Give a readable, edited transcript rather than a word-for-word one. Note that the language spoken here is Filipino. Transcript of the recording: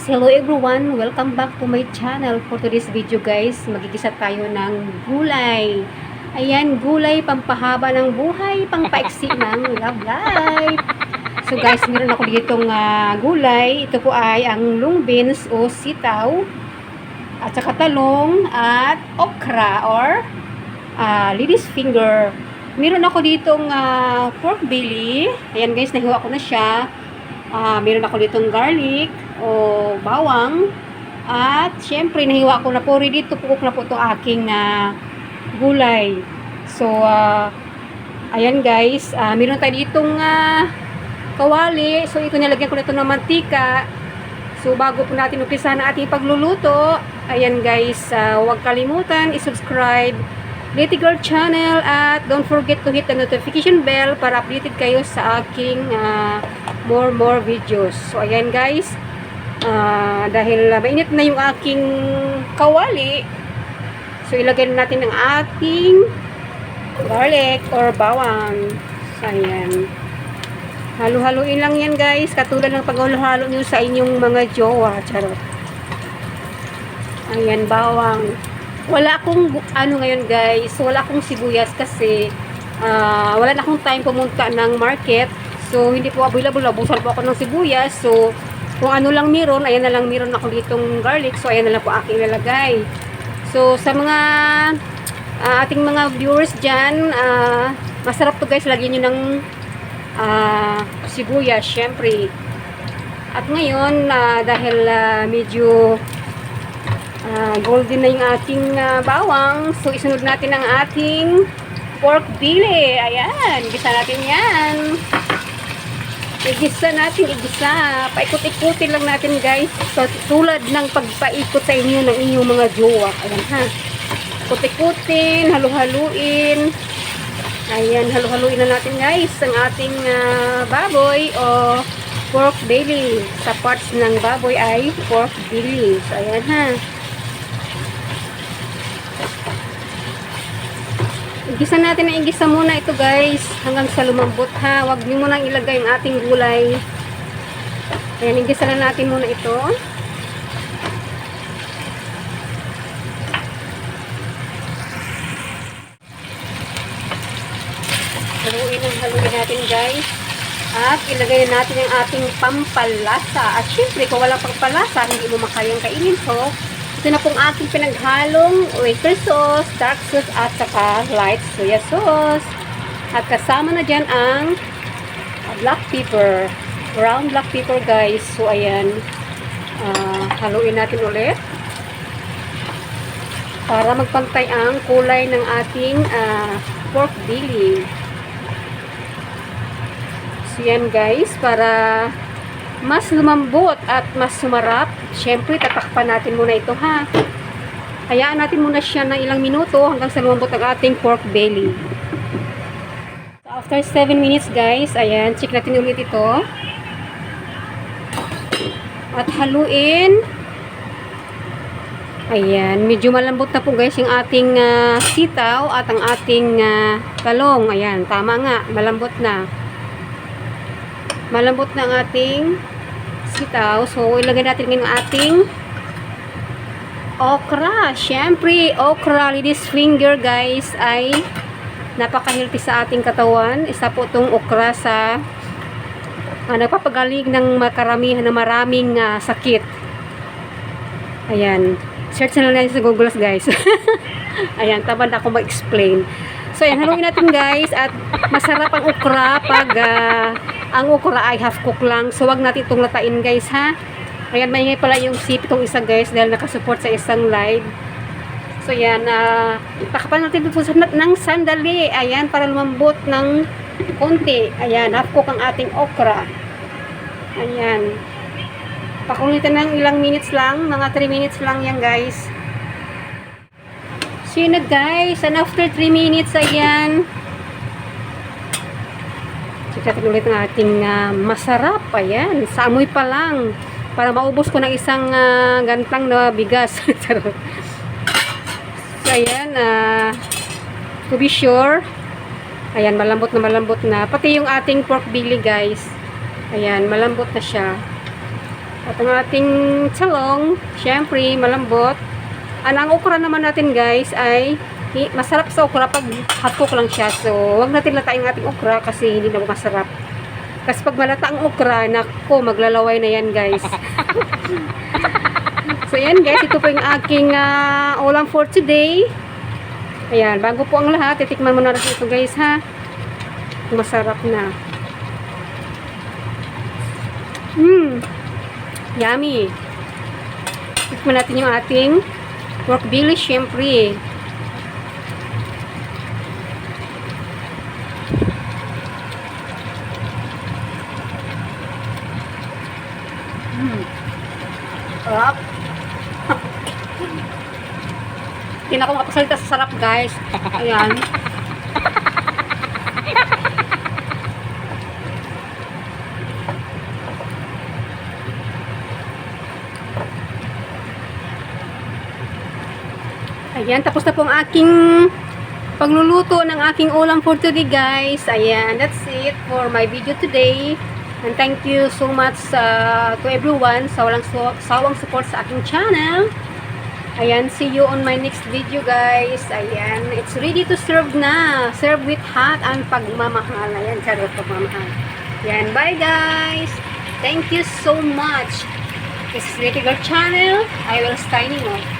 guys! Hello everyone! Welcome back to my channel. For today's video guys, magigisa tayo ng gulay. Ayan, gulay pampahaba ng buhay, pampaiksi ng love life. So guys, meron ako ditong gulay. Ito po ay ang long beans o sitaw, at saka talong, at okra or lady's finger. Meron ako ditong pork belly. Ayan guys, nahiwa ko na siya. Meron ako ditong garlic o bawang, at syempre nahiwa ko na po rin dito, pukok na po itong aking gulay. So ayan guys, meron tayo ditong kawali. So ito, nilagyan ko na ito ng mantika. So bago po natin umpisahan ang ating pagluluto, ayan guys, huwag kalimutan i-subscribe Litty Girl channel, at don't forget to hit the notification bell para updated kayo sa aking more videos. So ayan guys, dahil mainit na yung aking kawali, so ilagay na natin ang ating garlic or bawang. So ayan, halo-haloin lang yan guys, katulad ng paghalo-halo nyo sa inyong mga jowa. Charot. Ayan, bawang. Wala akong ngayon guys, wala akong sibuyas kasi wala na akong time pumunta ng market. So hindi po available, nabusan po ako ng sibuyas. So kung ano lang meron, ayan na lang meron ako ditong garlic. So ayan na lang po aking ilalagay. So sa mga ating mga viewers dyan, masarap to guys, lagyan nyo ng sibuyas syempre. At ngayon dahil medyo golden na yung ating bawang, so isunod natin ang ating pork belly. Ayan, igisa natin yan. Igisa natin, igisa. Paikot-ikutin lang natin guys. So tulad ng pagpaikot sa inyo ng inyong mga jowa. Ayan ha. Ikot-ikutin, halu-haluin. Ayan, halu-haluin na natin guys ang ating baboy o pork belly. Sa parts ng baboy ay pork belly. So ayan ha. Igisa natin na igisa muna ito guys hanggang sa lumambot ha. Huwag niyo muna ilagay ang ating gulay. Ayan, igisa na natin muna ito. Haluin natin guys. At ilagay na natin ang ating pampalasa. At syempre kung walang pampalasa, hindi mo makayang kainin. So ito na pong ating pinaghalong oyster sauce, dark sauce, at saka light soya sauce. At kasama na dyan ang black pepper, brown black pepper guys. So ayan, haluin natin ulit para magpantay ang kulay ng ating pork belly. So yan guys, para mas lumambot at mas sumarap, syempre tatakpan natin muna ito ha. Hayaan natin muna siya ng ilang minuto hanggang sa lumambot ang ating pork belly. So after 7 minutes guys, ayan, check natin ulit ito. At haluin. Ayan, medyo malambot na po guys yung ating sitaw at ang ating talong. Ayan, tama nga, malambot na. Malambot na ang ating sitaw. So, ilagay natin ngayon ang ating okra. Siyempre, okra, lady's finger guys, ay napaka-healthy sa ating katawan. Isa po itong okra sa nagpapagaling ng makaramihan na maraming sakit. Ayan. Search na lang natin sa Google guys. Ayan, tamad ako mag-explain. So, ayan, haluin natin guys. At masarap ang okra pag ang okra ay half cook lang. So, wag natin itong latain guys ha. Ayan, maingay pala yung sip itong isa guys dahil nakasupport sa isang live. So, ayan, takapan natin ito ng sandali. Ayan, para lumambot ng konti. Ayan, half cook ang ating okra. Ayan. Pakulitan ng ilang minutes lang. Mga 3 minutes lang yan guys. So, yun na guys. And after 3 minutes, ayan, check natin ulit ang ating masarap. Ayan, sa amoy pa lang. Para maubos ko ng isang gantang na bigas. So, ayan, to be sure, ayan, malambot na. Pati yung ating pork belly guys. Ayan, malambot na siya. At ang ating talong, syempre, malambot. Ang okra naman natin guys ay masarap sa okra pag hot cook lang siya. So, wag natin latain ang ating okra kasi hindi na masarap. Kasi pag malata ang okra, nako, maglalaway na yan guys. So, yan guys, ito po yung aking ulam for today. Ayan, bago po ang lahat, titikman muna natin ito guys ha. Masarap na. Yummy. Tikman natin yung ating pork belly syempre. Sarap. Hindi na ako makapasalita sa sarap guys. Ayan. Ayan, tapos na po ang aking pagluluto ng aking ulam for today guys. Ayan, that's it for my video today. And thank you so much to everyone sa walang sawang support sa aking channel. Ayan, see you on my next video guys. Ayan, it's ready to serve na. Serve with hot and pagmamahal. Ayan, serve pagmamahal. Ayan, bye guys. Thank you so much. This is Little Girl Channel. I will signing off.